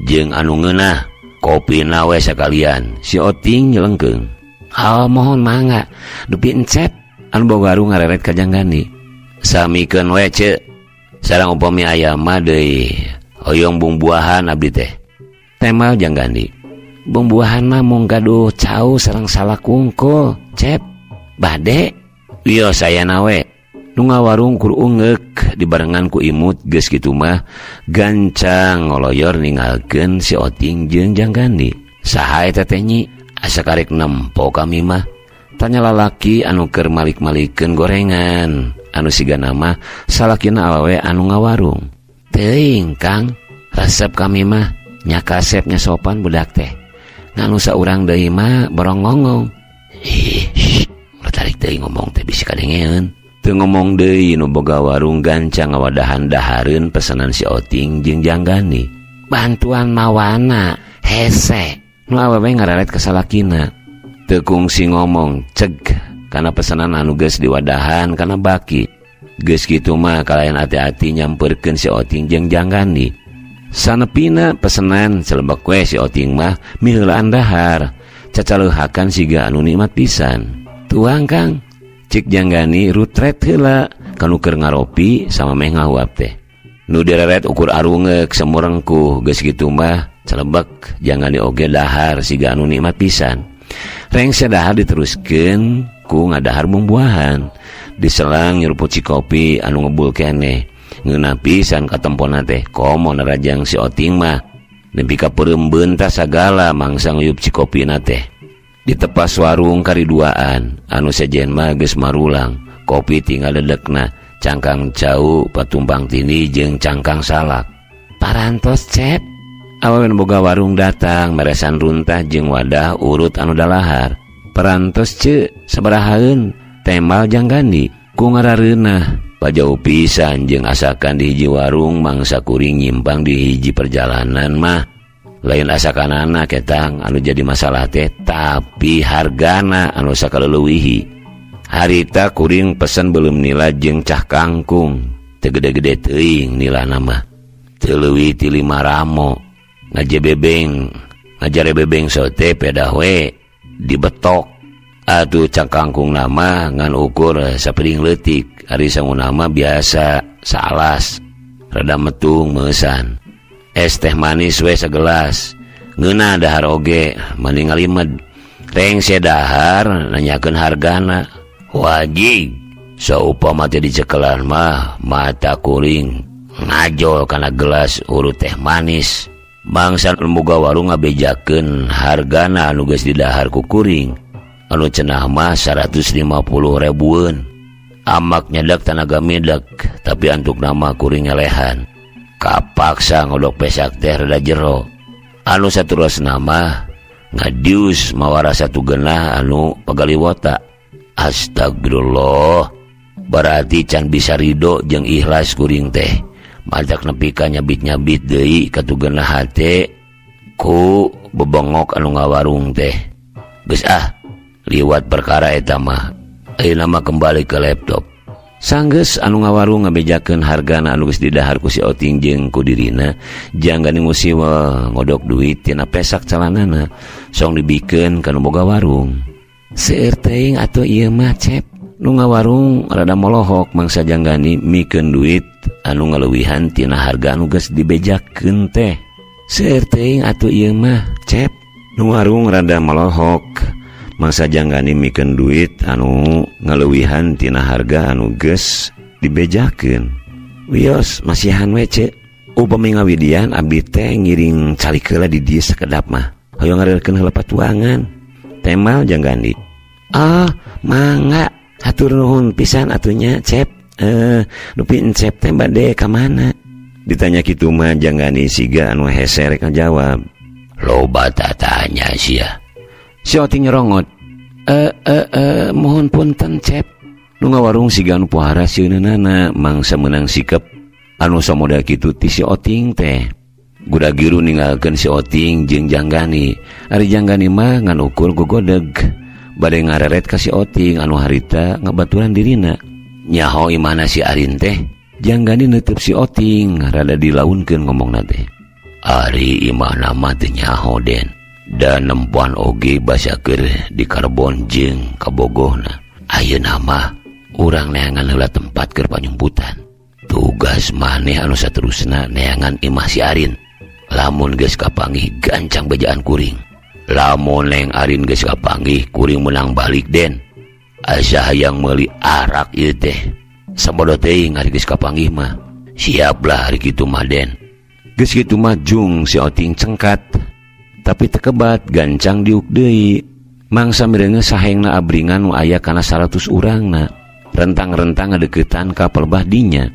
jeung anu ngeunah kopina we sakalian. Si Oting nyelengkeung. Mohon mangga dupi encep anu boga warung ngareret ka Janggani. Samikeun we ceuk. Sareng upami aya mah deui hoyong bungbuahan abdi teh. Temal Janggani. Bungbuahan mah mung gaduh cau sareng salak kungkul, Cep. Bade? Wiyo sayana we. Nu ngawarung kur ungeuk dibarengan ku imut geus kitu mah gancang ngoloyor ninggalkeun si Oting jeung Janggani. Saha eta teh Nyi? Asa karek nempo kami mah. Tanya lalaki anu keur malik-malikeun gorengan anu sigana mah salakina awewe anu ngawarung. Teuing Kang, resep kami mah nya kasepnya sopan budak teh. Nganu saurang deui mah borong-ngongong. Tarik deui ngomong teh bisi kadengeun. Teu ngomong deui nu boga warung gancang ngawadahan dahareun pesanan si Oting jeung Janggani. Bantuan mawana hese nu awewe ngararet ka salakina. Teu kungsi ngomong ceg kana pesanan anu geus diwadahan kana baki. Geus kitu mah kalayan ati-ati nyampeurkeun si Oting jeung Janggani. Sanepina pesanan celebek we si Oting mah miheulaan dahar. Cacaleuhakan siga anu nikmat pisan. Tuang Kang. Cik Janggani rutret heula kanu keur ngaropi sama meh ngahuap teh. Nu direret ukur arungeuk semurengkuh geus kitu mah celebek Janggani oge dahar siga anu nikmat pisan. Rengse dahar diteruskeun ku ngadahar bumbuahan. Diselang nyeruput si kopi anu ngebul keneh. Ngeunah pisan katempona teh komo narajang si Oting mah. Nepi ka peurembeun tah sagala mangsa nguyup si kopina teh. Di tepas warung kariduaan anu sejen mah geus marulang. Kopi tinggal dedekna cangkang cau patumpang tini jeung cangkang salak. Parantos Cep. Awewe boga warung datang meresan runtah jeung wadah urut anu dalahar. Parantos ceuk sabarahaeun temal Janggani. ku ngarareunah pajauh pisan jeung asakan di hiji warung mangsa kuring nyimpang di hiji perjalanan mah lain asakanana ketang anu jadi masalah teh tapi hargana anu sakaleuwih. Harita kuring pesen belum nila jeung cah kangkung teu gede-gede teuing nilana mah teu leuwih ti 5 ramo. Ngajare bebeng sote pedah we dibetok atuh cah kangkung nama ngan ukur sapiring leutik ari sanguna mah biasa salas rada metung meusan. Es teh manis we segelas ngeunah dahar oge mending ngalimed reng sia dahar nanyakeun hargana. Wajib saupama teh dicekelan mah mata kuring ngajol kana gelas urut teh manis. Bangsa boga warung ngabejakeun hargana anu geus didahar ku kuring anu cenah mah 150 ribuan. Amak nyedak tanaga medek tapi antuk nama kuring ngelehan kapaksa ngodok pesak teh rada jero. Anu saterus nama ngadius mawara satu genah anu pagaliwota. Astagfirullah berarti can bisa ridho jeung ikhlas kuring teh madak nepi ka nyabit-nyabit deui katugenah hate ku bebengok anu ngawarung teh. Geus liwat perkara eta mah ayeuna mah kembali ke laptop. Sanggeus anu ngawarung ngabejakeun hargana anu geus didahar ku si Oting jeung ku dirina jangan ngusi ngodok duit tina pesak calanana song dibikeun ka nu boga warung. Seueur teuing atuh ieu mah cep nu ngawarung rada molohok mangsa janggani mikeun duit anu ngaleuwihan tina harga anu geus dibejakeun teh. Seueur teuing atuh ieu mah cep nu warung rada molohok mangsa janggani mikeun duit anu ngaleuwihan tina harga anu geus dibejakeun. Wios masihan we ceuk upami ngawidian abdi teh ngiring calikeula di dieu sakedap mah hoyong ngareurkeun heula patuangan temal janggani. Mangga hatur nuhun pisan atunya cep. Nupi encep teh bade ka mana? Ditanya kitu mah janggani siga anu hese rek ngajawab. Loba tatanya sia. Si Oting nyerongot. Mohon punten cep. Nu ngawarung siga anu pohara sieunana mangsa meunang sikep anu samoda kitu ti si Oting teh. Guda giru ninggalkeun si Oting jeung janggani. Ari janggani mah ngan ukur gogodeg. Bade ngareret ka si Oting anu harita ngabaturan dirina. Nyaho imana si Arin teh janggani neuteub si Oting rada dilaunkeun ngomongna teh. Ari imana mah teu nyaho den. Dan nempuan oge basakeur di karbon jeung kabogohna. Ayeuna mah urang neangan heula tempat keur panyumputan. Tugas maneh anu saterusna neangan imah si Arin. Lamun geus kapanggih gancang bejaan kuring. Lamun neng Arin geus kapanggih kuring menang balik den. Asa hayang meuli arak ieu teh. Sabodo teuing ari geus kapanggih mah. Siaplah ari kitu mah den. Geus kitu mah jung si Oting cengkat. Tapi teu kebat gancang diuk deui. Mangsa mireungeus sahengna abringan nu aya kana 100 urangna. Rentang-rentang ngadeuketan ka pelebah dinya.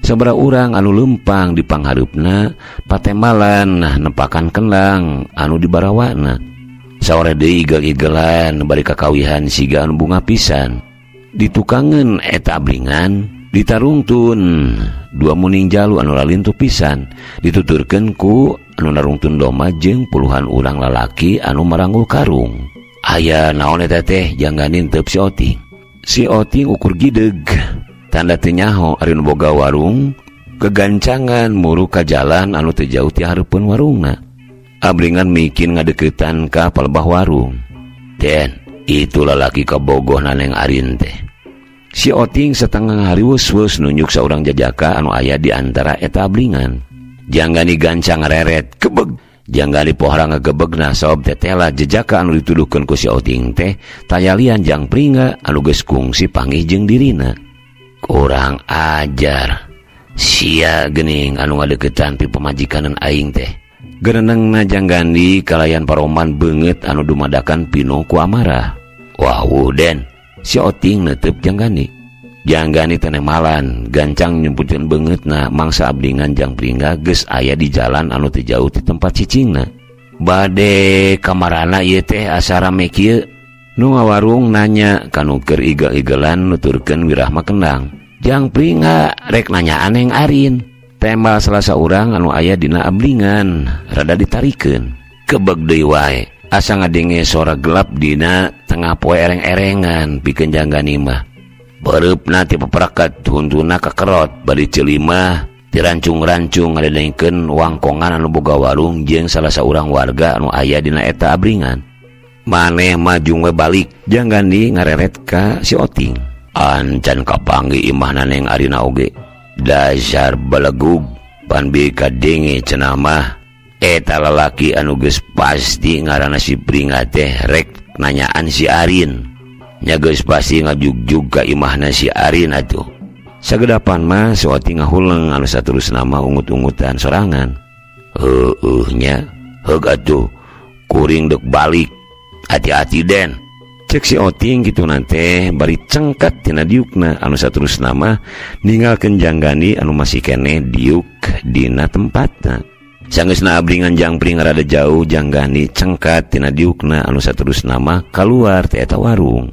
Sabara urang anu lempang di panghareupna patemalan nepakan kendang anu di barawana. Saware deui igel-igelan bari kakawihan siga anu bunga pisan. Ditukangeun eta abringan ditarungtun 2 muning jalu anu lalintu pisan dituturkeun ku anu narungtun doma jeung puluhan urang lalaki anu maranggul karung. Aya naon eta teh janggani teup si Oting. Si Oting ukur gideg. Tanda teu nyaho ari nu boga warung kegancangan muru ka jalan anu teu jauh ti hareupeun warungna. Abringan mikin ngadeuketan ka palebah warung. Den, itu lalaki kabogohna neng Arin teh. Si Oting setengah ngariwus-wus nunjuk saurang jajaka anu aya di antara eta abringan. Janggani gancang reret kebeg. Janggani pohara ngagebegna saob tetela jejaka anu dituduhkeun ku si Oting teh tayalian jang pringga anu geus kungsi panggih jeung dirina. Kurang ajar. Sia geuning anu ngadeuketan pi pamajikanan aing teh. Gerenengna janggani kalayan paroman beungeut anu dumadakan pino ku amarah. Wah den, si Oting neuteub janggani. Janggani teh malan gancang nyemputkeun beungeutna mangsa abdingan jang pringga geus aya di jalan anu teu jauh ti tempat cicingna. Bade kamarana ieu teh asa rame kieu. Nu ngawarung nanya kanu keur igel-igelan nuturkeun wirahma kendang. Jangpringa rek nanyaan yang arin. Tembal salah saurang anu aya dina ablingan rada ditarikeun. Kebeg deui wae. Asa ngadenge sora gelap dina tengah poe ereng-erengan pikeun janggani mah. Bereupna ti paparakat huntuna kakerot bari celimah dirancung-rancung ngadengkeun wangkongan anu boga warung jeung salah saurang warga anu aya dina eta abringan. Maneh maju we balik janggani ngareret ka si Oting. Ancan kapanggih imahna neng arina oge. Dasar balegug pan bika denge cenah mah eta lalaki anu geus pasti ngaranna si Pringa teh rek nanyaan si Arin. Nya geus pasti ngajugjug ka imahna si Arin atuh. Sagedapan mah si Oting ngahuleng anu saterusna mah ungut-ungutan sorangan. Heueuh nya, heug atuh kuring dek balik. Hati-hati den. Cek si Oting gitu nante bari cengkat tina diukna anu saterusna mah ninggalkeun janggani anu masih kene diuk dina tempatna. Sanggeusna abringan Jangpring rada jauh janggani cengkat tina diukna anu saterusna mah kaluar ti eta warung.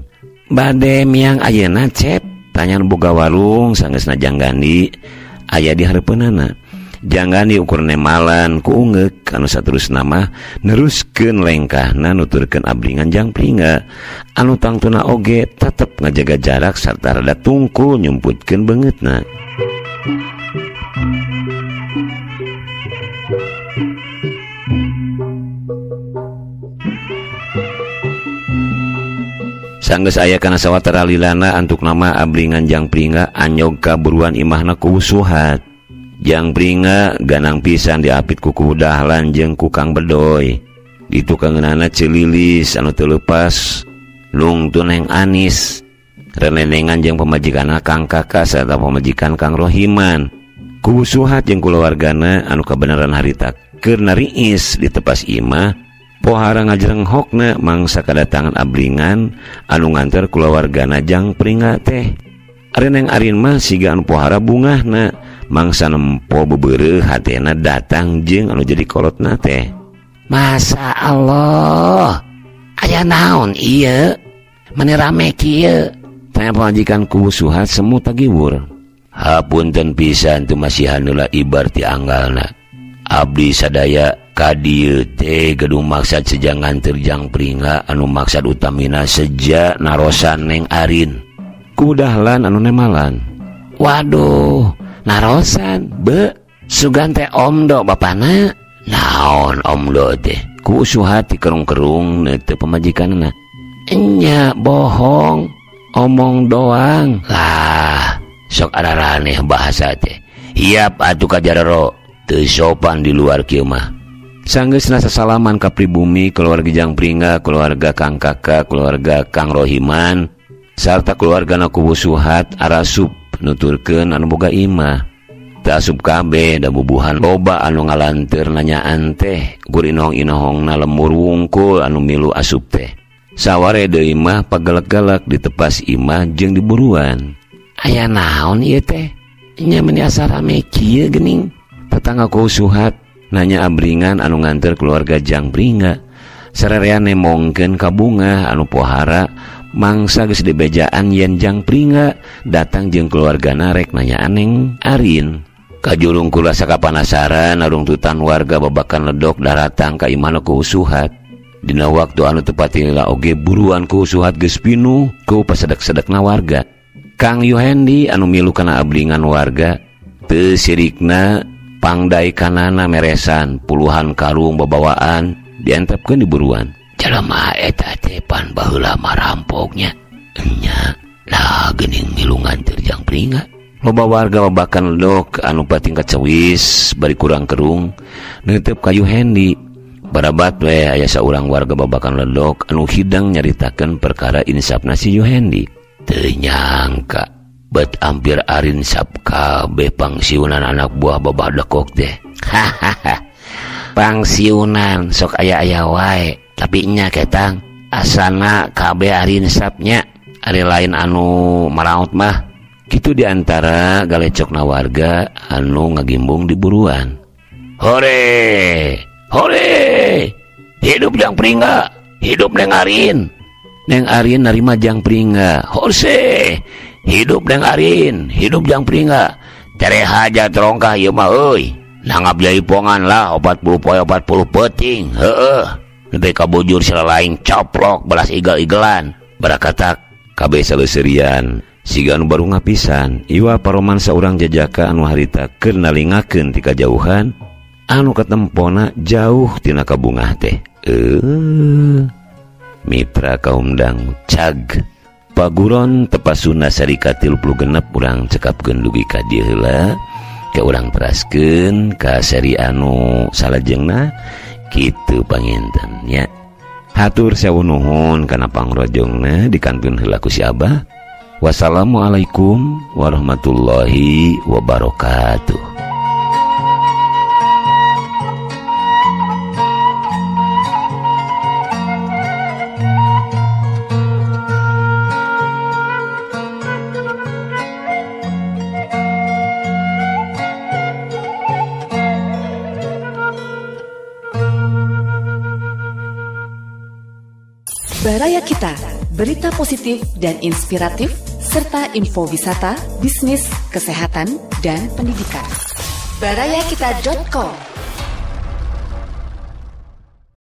Bade miang ayeuna cep tanya boga warung sanggeusna janggani aya di hareupeunana. Janggani ukur nemalan ku ungeuk anu saterusna mah neruskeun lengkahna nuturkeun abringan Jangpringa anu tangtuna oge tetep ngajaga jarak sarta rada tungkul nyumputkeun beungeutna. Sanggeus aya kana sawatara lilana antuk nama abringan Jangpringa anyog ka buruan imahna ku Suhat. Jangpringa ganang pisan diapit ku Dahlan jeung ku Kang Bedoy. Ditu kangeunana Cililis anu teu leupas lungtun Neng Anis. Renenengan jeung pamajikanna Kang Kaka sarta pamajikan Kang Rohiman. Ku Suhat jeung kulawargana anu kabeneran harita keur nariis di tepas imah pohara ngajrenghokna mangsa kadatangan abringan anu nganter kulawargana Jangpringa teh. Areneng arin mah siga anu pohara bungahna mangsa nempo bebeureuh hatena datang jeung anu jadi kolotna teh. Masa Allah aya naon ieu mani rame kieu tanya pamajikan ku Suhat semu tagiwur. Hapunten pisan tu masihan heula ibar ti anggalna. Abdi sadaya kadieu teh gedung maksad sejang nganter Jangpringa anu maksad utamina seja narosan Neng Arin. Ku Dahlan anu nemalan. Waduh, narosan be sugan teh omdo bapana. Naon omdo teh? Ku Suhat ti kerung-kerung teu pamajikanna. Enya bohong, omong doang. Lah, sok araraneh bahasa teh. Hiap atuh ka jarero. Teu sopan di luar kieu mah. Sanggeusna sasalaman ka pribumi keluarga Jangpringa, keluarga Kang Kaka, keluarga Kang Rohiman, sarta keluargana ku Suhat arasup nuturkeun anu boga imah. Teu asup kabeh da bubuhan loba anu ngalanteur nanyaan teh, gur inohong-inohongna lemur wungkul anu milu asup teh. Saware deui mah pagelek-gelek di tepas imah jeung di buruan. Aya naon ieu teh? Nya meni asa rame kieu geuning. Tetangga ku Suhat nanya abringan anu nganter keluarga Jangpringa. Sarerean nemongkeun ka bunga anu pohara mangsa geus dibejaan yen Jangpringa datang jeung keluargana rek nanyaan Neng Arin. Kajurung kula sakapanasaran narungtutan warga babakan ledok daratang ka imahna ku Suhat. Dina waktu anu tepat heula oge buruan ku Suhat geus pinuh ku pasedek-sedekna warga. Kang Yuhendi anu milu kana abringan warga teu sirikna pangdai kanana meresan puluhan karung babawaan diantepkeun di buruan. Jalema eta teh pan baheula marampoknya. Enya lah geuning milu nganter Jangpringa. Loba warga babakan ledok anu patingkat cewis bari kurang kerung neuteup ka Yuhendi. Barabat we aya saurang warga babakan ledok anu hidang nyaritakeun perkara insapna si Yuhendi. Teu nyangka bet ampir Arin sap kabeh pangsiunan anak buah babah dekok teh. Hahaha. Pangsiunan sok aya-aya wae, tapi nya ketang asana kabeh Arin sapnya. Ari lain anu maraot mah. Kitu diantara galecokna warga anu ngagimbung di buruan. Hore! Hore! Hidup Jangpringa, hidup Neng Arin. Neng Arin narima jangpringa. Hose, hidup Neng Arin, hidup jangpringa. Tere haja terongkah ieu mah euy. Nangap jaipongan lah 40 poe 40 peuting. Heueuh. Teu kabujur sila laing coplok belas igel-igelan. Barakatak kabeh saleuseurian. Siga anu baru ngapisan, iwa paroman saurang jajaka anu harita keur nalingakeun ti kajauhan, anu katempona jauh tina kabungah teh. Mitra kaum dangu cag paguron tepasuna sarika 36 urang cekapkeun dugi ka dieu heula, ke urang teraskeun ka seri anu salajengna kitu panginten nya. Hatur sewu nuhun kana pangrojongna dikantun heula ku si Abah. Wassalamualaikum warahmatullahi wabarakatuh. Baraya Kita, berita positif dan inspiratif serta info wisata, bisnis, kesehatan, dan pendidikan. Barayakita.com